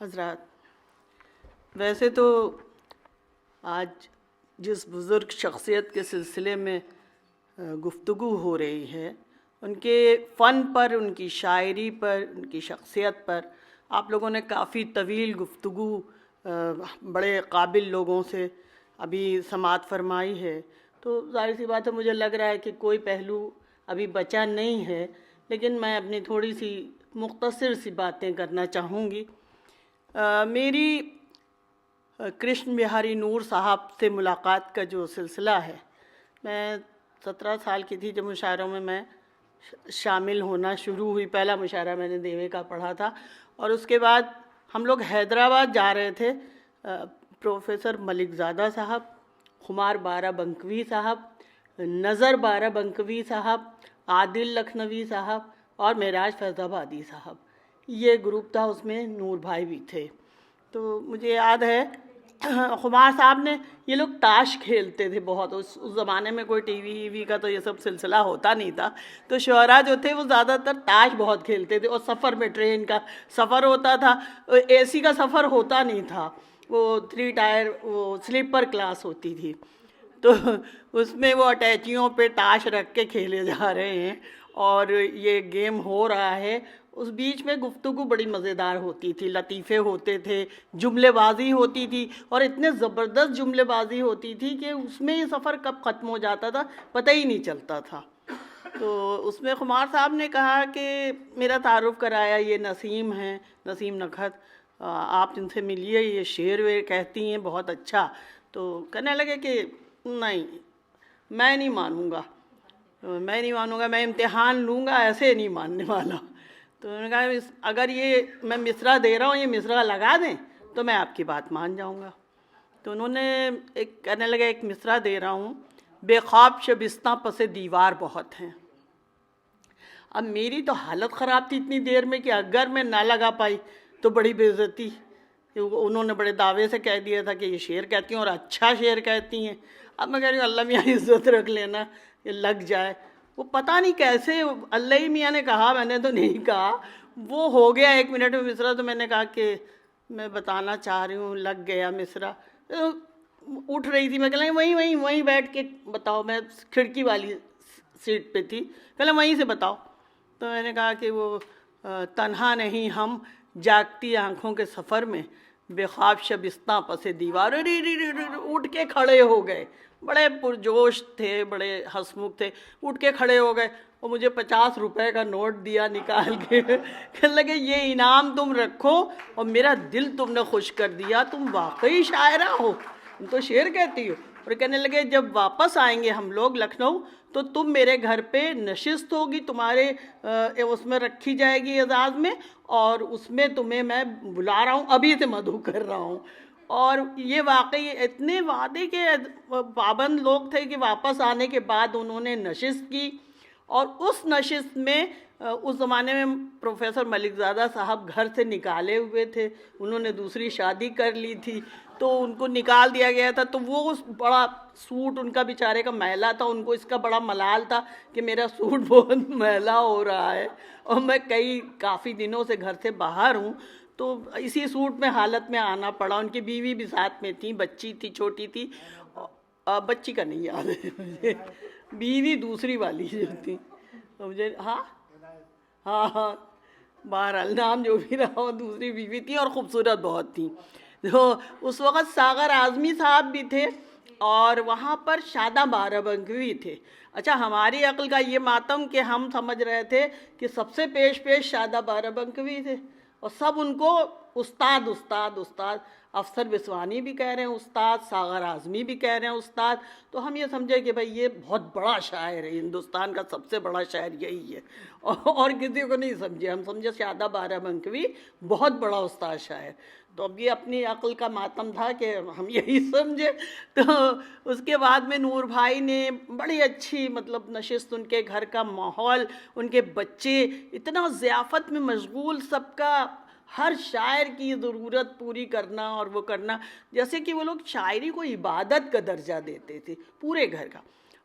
حضرات، ویسے تو آج جس بزرگ شخصیت کے سلسلے میں گفتگو ہو رہی ہے، ان کے فن پر، ان کی شاعری پر، ان کی شخصیت پر آپ لوگوں نے کافی طویل گفتگو بڑے قابل لوگوں سے ابھی سماعت فرمائی ہے، تو ظاہر سی بات ہے مجھے لگ رہا ہے کہ کوئی پہلو ابھی بچا نہیں ہے، لیکن میں اپنی تھوڑی سی مختصر سی باتیں کرنا چاہوں گی۔ میری کرشن بہاری نور صاحب سے ملاقات کا جو سلسلہ ہے، میں 17 سال کی تھی جب مشاعروں میں شامل ہونا شروع ہوئی۔ پہلا مشاعرہ میں نے دیوے کا پڑھا تھا، اور اس کے بعد ہم لوگ حیدرآباد جا رہے تھے۔ پروفیسر ملک زادہ صاحب، خمار بارہ بنکوی صاحب، نظر بارہ بنکوی صاحب، عادل لکھنوی صاحب اور معراج فیض آبادی صاحب، یہ گروپ تھا، اس میں نور بھائی بھی تھے۔ تو مجھے یاد ہے خمار صاحب نے، یہ لوگ تاش کھیلتے تھے بہت، اس زمانے میں کوئی ٹی وی کا تو یہ سب سلسلہ ہوتا نہیں تھا، تو شعراء جو تھے وہ زیادہ تر تاش بہت کھیلتے تھے، اور سفر میں ٹرین کا سفر ہوتا تھا، اے سی کا سفر ہوتا نہیں تھا، وہ 3 ٹائر وہ سلیپر کلاس ہوتی تھی، تو اس میں وہ اٹیچیوں پہ تاش رکھ کے کھیلے جا رہے ہیں اور یہ گیم ہو رہا ہے۔ اس بیچ میں گفتگو بڑی مزیدار ہوتی تھی، لطیفے ہوتے تھے، جملے بازی ہوتی تھی، اور اتنے زبردست جملے بازی ہوتی تھی کہ اس میں یہ سفر کب ختم ہو جاتا تھا پتہ ہی نہیں چلتا تھا۔ تو اس میں خمار صاحب نے کہا کہ میرا تعارف کرایا، یہ نسیم ہیں، نسیم نکھت، آپ ان سے ملیے، یہ شعر ویر کہتی ہیں بہت اچھا۔ تو کہنے لگے کہ نہیں، میں نہیں مانوں گا، میں امتحان لوں گا، ایسے نہیں ماننے والا۔ تو انہوں نے کہا اگر یہ میں مصرع دے رہا ہوں، یہ مصرع لگا دیں تو میں آپ کی بات مان جاؤں گا۔ تو انہوں نے کہنے لگا ایک مصرع دے رہا ہوں، بے خواب شبستاں پس دیوار بہت ہیں۔ اب میری تو حالت خراب تھی اتنی دیر میں کہ اگر میں نہ لگا پائی تو بڑی بے عزتی۔ انہوں نے بڑے دعوے سے کہہ دیا تھا کہ یہ شعر کہتی ہیں اور اچھا شعر کہتی ہیں۔ اب میں کہہ رہی ہوں اللہ میاں عزت رکھ لینا، یہ لگ جائے۔ وہ پتہ نہیں کیسے، اللہ ہی میاں نے کہا، میں نے تو نہیں کہا، وہ ہو گیا 1 منٹ میں مصرع۔ تو میں نے کہا کہ میں بتانا چاہ رہی ہوں، لگ گیا مصرع۔ اٹھ رہی تھی، میں کہ وہیں بیٹھ کے بتاؤ، میں کھڑکی والی سیٹ پہ تھی، پہلے وہیں سے بتاؤ۔ تو میں نے کہا کہ وہ تنہا نہیں ہم جاگتی آنکھوں کے سفر میں، بے خواب شبستاں پس دیوار، اٹھ کے کھڑے ہو گئے، بڑے پرجوش تھے، بڑے ہنسمکھ تھے، اٹھ کے کھڑے ہو گئے اور مجھے 50 روپے کا نوٹ دیا نکال کے، کہنے لگے یہ انعام تم رکھو اور میرا دل تم نے خوش کر دیا، تم واقعی شاعرہ ہو، تم تو شعر کہتی ہو۔ اور کہنے لگے جب واپس آئیں گے ہم لوگ لکھنؤ تو تم میرے گھر پہ نشست ہوگی، تمہارے اس میں رکھی جائے گی اعزاز میں، اور اس میں تمہیں میں بلا رہا ہوں، ابھی سے مدعو کر رہا ہوں۔ اور یہ واقعی اتنے وعدے کے پابند لوگ تھے کہ واپس آنے کے بعد انہوں نے نشست کی، اور اس نشست میں اس زمانے میں پروفیسر ملک زادہ صاحب گھر سے نکالے ہوئے تھے، انہوں نے دوسری شادی کر لی تھی، تو ان کو نکال دیا گیا تھا۔ تو وہ بڑا سوٹ ان کا بیچارے کا میلا تھا، ان کو اس کا بڑا ملال تھا کہ میرا سوٹ بہت میلا ہو رہا ہے اور میں کافی دنوں سے گھر سے باہر ہوں، تو اسی سوٹ میں حالت میں آنا پڑا۔ ان کی بیوی بھی ساتھ میں تھی، بچی تھی، چھوٹی تھی، بچی کا نہیں یاد ہے مجھے، بیوی دوسری والی جو تھی مجھے، ہاں بہرحال نام جو بھی رہا وہ دوسری بیوی تھی، اور خوبصورت بہت تھی۔ تو اس وقت ساغر اعظمی صاحب بھی تھے اور وہاں پر شادہ بارہ بنکوی تھے۔ اچھا، ہماری عقل کا یہ ماتم کہ ہم سمجھ رہے تھے کہ سب سے پیش شادہ بارہ بنکوی تھے، اور سب ان کو استاد استاد استاد، افسر بسوانی بھی کہہ رہے ہیں استاد، ساغر اعظمی بھی کہہ رہے ہیں استاد۔ تو ہم یہ سمجھے کہ بھائی یہ بہت بڑا شاعر ہے، ہندوستان کا سب سے بڑا شاعر یہی ہے، اور کسی کو نہیں سمجھے، ہم سمجھے شادہ بارہ بنکوی بہت بڑا استاد شاعر۔ تو اب یہ اپنی عقل کا ماتم تھا کہ ہم یہی سمجھے۔ تو اس کے بعد میں نور بھائی نے بڑی اچھی مطلب نشست، ان کے گھر کا ماحول، ان کے بچے اتنا ضیافت میں مشغول، سب کا ہر شاعر کی ضرورت پوری کرنا، اور وہ کرنا جیسے کہ وہ لوگ شاعری کو عبادت کا درجہ دیتے تھے پورے گھر کا۔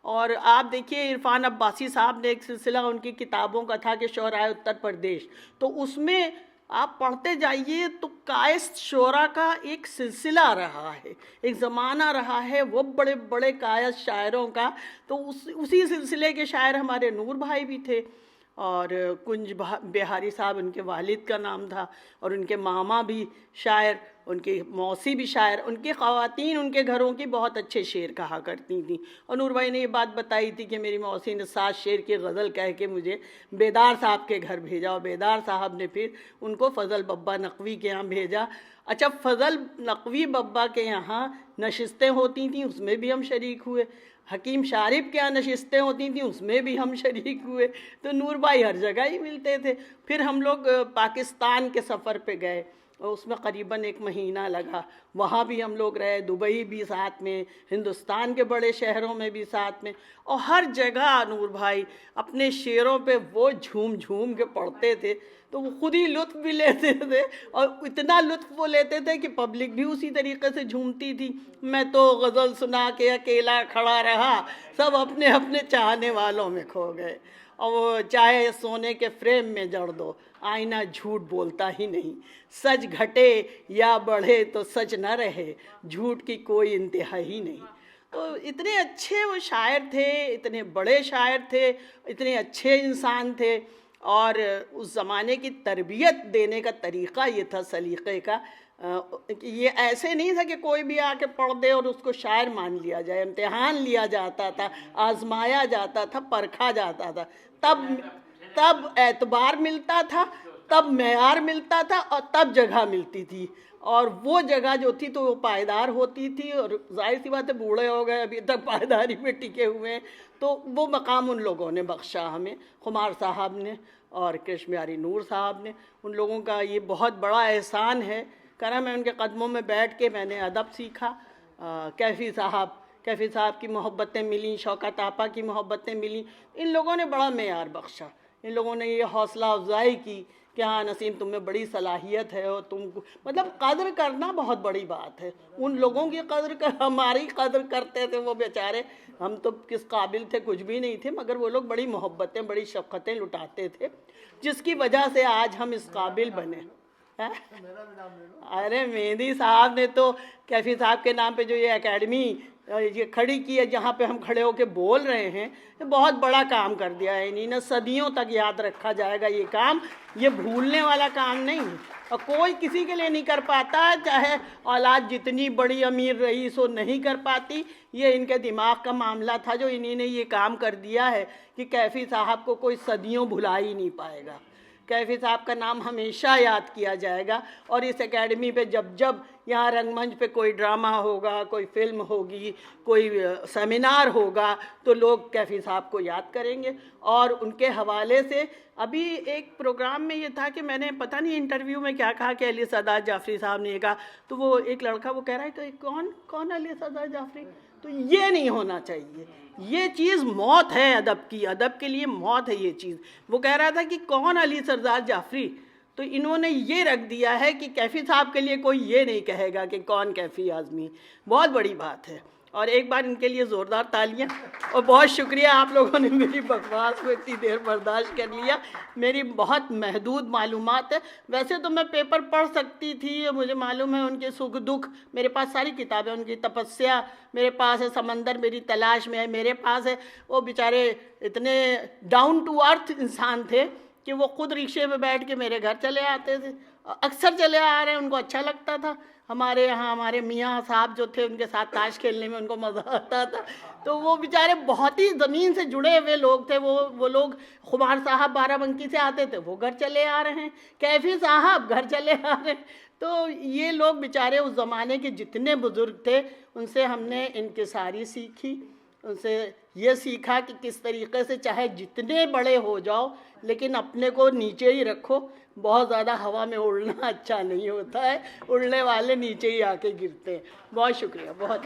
اور آپ دیکھیے عرفان عباسی صاحب نے ایک سلسلہ ان کی کتابوں کا تھا کہ شعرائے اتر پردیش، تو اس میں آپ پڑھتے جائیے تو کائست شعرا کا ایک سلسلہ رہا ہے، ایک زمانہ رہا ہے وہ بڑے بڑے کائست شاعروں کا. تو اسی سلسلے کے شاعر ہمارے نور بھائی بھی تھے، اور کنج بہاری صاحب ان کے والد کا نام تھا، اور ان کے ماما بھی شاعر، ان کی موسی بھی شاعر، ان کی خواتین ان کے گھروں کی بہت اچھے شعر کہا کرتی تھیں. اور نور بھائی نے یہ بات بتائی تھی کہ میری موسی نے 7 شعر کی غزل کہہ کے مجھے بیدار صاحب کے گھر بھیجا، اور بیدار صاحب نے پھر ان کو فضل ببا نقوی کے یہاں بھیجا. اچھا، فضل نقوی ببا کے یہاں نشستیں ہوتی تھیں، اس میں بھی ہم شریک ہوئے. حکیم شارف کے یہاں نشستیں ہوتی تھیں، اس میں بھی ہم شریک ہوئے. تو نور بھائی ہر جگہ ہی ملتے تھے. پھر ہم لوگ پاکستان کے سفر پہ گئے، اور اس میں قریباً 1 مہینہ لگا. وہاں بھی ہم لوگ رہے، دبئی بھی ساتھ میں، ہندوستان کے بڑے شہروں میں بھی ساتھ میں. اور ہر جگہ نور بھائی اپنے شعروں پہ وہ جھوم جھوم کے پڑھتے تھے، تو وہ خود ہی لطف بھی لیتے تھے، اور اتنا لطف وہ لیتے تھے کہ پبلک بھی اسی طریقے سے جھومتی تھی. میں تو غزل سنا کے اکیلا کھڑا رہا، سب اپنے اپنے چاہنے والوں میں کھو گئے. اور وہ چاہے سونے کے فریم میں جڑ دو، آئینہ جھوٹ بولتا ہی نہیں. سچ گھٹے یا بڑھے تو سچ نہ رہے، جھوٹ کی کوئی انتہا ہی نہیں. تو اتنے اچھے وہ شاعر تھے، اتنے بڑے شاعر تھے، اتنے اچھے انسان تھے. اور اس زمانے کی تربیت دینے کا طریقہ یہ تھا سلیقے کا، کہ یہ ایسے نہیں تھا کہ کوئی بھی آ کے پڑھ دے اور اس کو شاعر مان لیا جائے. امتحان لیا جاتا تھا، آزمایا جاتا تھا، پرکھا جاتا تھا، تب اعتبار ملتا تھا، تب معیار ملتا تھا، اور تب جگہ ملتی تھی. اور وہ جگہ جو تھی تو وہ پائیدار ہوتی تھی. اور ظاہر سی بات ہے بوڑھے ہو گئے، ابھی تک پائیداری میں ٹکے ہوئے ہیں. تو وہ مقام ان لوگوں نے بخشا ہمیں، خمار صاحب نے اور کرشن بہاری نور صاحب نے. ان لوگوں کا یہ بہت بڑا احسان ہے. کرم ہے ان کے قدموں میں بیٹھ کے میں نے ادب سیکھا. کیفی صاحب کی محبتیں ملیں، شوکت آپا کی محبتیں ملیں. ان لوگوں نے بڑا معیار بخشا، ان لوگوں نے یہ حوصلہ افزائی کی کہ ہاں نسیم تم میں بڑی صلاحیت ہے، اور تم مطلب قدر کرنا بہت بڑی بات ہے. ان لوگوں کی قدر ہماری قدر کرتے تھے وہ بیچارے. ہم تو کس قابل تھے، کچھ بھی نہیں تھے، مگر وہ لوگ بڑی محبتیں، بڑی شفقتیں لٹاتے تھے، جس کی وجہ سے آج ہم اس قابل بنے. ارے مہندی صاحب نے تو کیفی صاحب کے نام پہ جو یہ اکیڈمی یہ کھڑی کی ہے، جہاں پہ ہم کھڑے ہو کے بول رہے ہیں، یہ بہت بڑا کام کر دیا ہے. انہیں صدیوں تک یاد رکھا جائے گا یہ کام، یہ بھولنے والا کام نہیں ہے. اور کوئی کسی کے لیے نہیں کر پاتا، چاہے اولاد جتنی بڑی امیر رئیس ہو نہیں کر پاتی. یہ ان کے دماغ کا معاملہ تھا جو انہی نے یہ کام کر دیا ہے کہ کیفی صاحب کو کوئی صدیوں بھلا ہی نہیں پائے گا. کیفی صاحب کا نام ہمیشہ یاد کیا جائے گا. اور اس اکیڈمی پہ جب یہاں رنگ منچ پہ کوئی ڈرامہ ہوگا، کوئی فلم ہوگی، کوئی سیمینار ہوگا، تو لوگ کیفی صاحب کو یاد کریں گے. اور ان کے حوالے سے ابھی ایک پروگرام میں یہ تھا کہ میں نے پتہ نہیں انٹرویو میں کیا کہا کہ علی سعداد جعفری صاحب نے یہ کہا، تو وہ ایک لڑکا وہ کہہ رہا ہے کہ کون علی سعداد جعفری. تو یہ نہیں ہونا چاہیے، یہ چیز موت ہے ادب کی، ادب کے لیے موت ہے یہ چیز. وہ کہہ رہا تھا کہ کون علی سعداد جعفری، تو انہوں نے یہ رکھ دیا ہے کہ کیفی صاحب کے لیے کوئی یہ نہیں کہے گا کہ کون کیفی اعظمی. بہت بڑی بات ہے. اور ایک بار ان کے لیے زوردار تالیاں. اور بہت شکریہ آپ لوگوں نے میری بکواس کو اتنی دیر برداشت کر لیا. میری بہت محدود معلومات ہے. ویسے تو میں پیپر پڑھ سکتی تھی، مجھے معلوم ہے ان کے سکھ دکھ، میرے پاس ساری کتابیں، ان کی تپسیا میرے پاس ہے، سمندر میری تلاش میں ہے میرے پاس ہے. وہ بیچارے اتنے ڈاؤن ٹو ارتھ انسان تھے کہ وہ خود رکشے میں بیٹھ کے میرے گھر چلے آتے تھے، اکثر چلے آ رہے ہیں. ان کو اچھا لگتا تھا. ہمارے یہاں ہمارے میاں صاحب جو تھے ان کے ساتھ تاش کھیلنے میں ان کو مزہ آتا تھا. تو وہ بیچارے بہت ہی زمین سے جڑے ہوئے لوگ تھے. وہ لوگ خمار صاحب بارہ بنکی سے آتے تھے، وہ گھر چلے آ رہے ہیں. کیفی صاحب گھر چلے آ رہے ہیں. تو یہ لوگ بیچارے اس زمانے کے جتنے بزرگ تھے ان سے ہم نے انکساری سیکھی. ان سے یہ سیکھا کہ کس طریقے سے چاہے جتنے بڑے ہو جاؤ لیکن اپنے کو نیچے ہی رکھو. بہت زیادہ ہوا میں اڑنا اچھا نہیں ہوتا ہے، اڑنے والے نیچے ہی آ کے گرتے ہیں. بہت شکریہ. بہت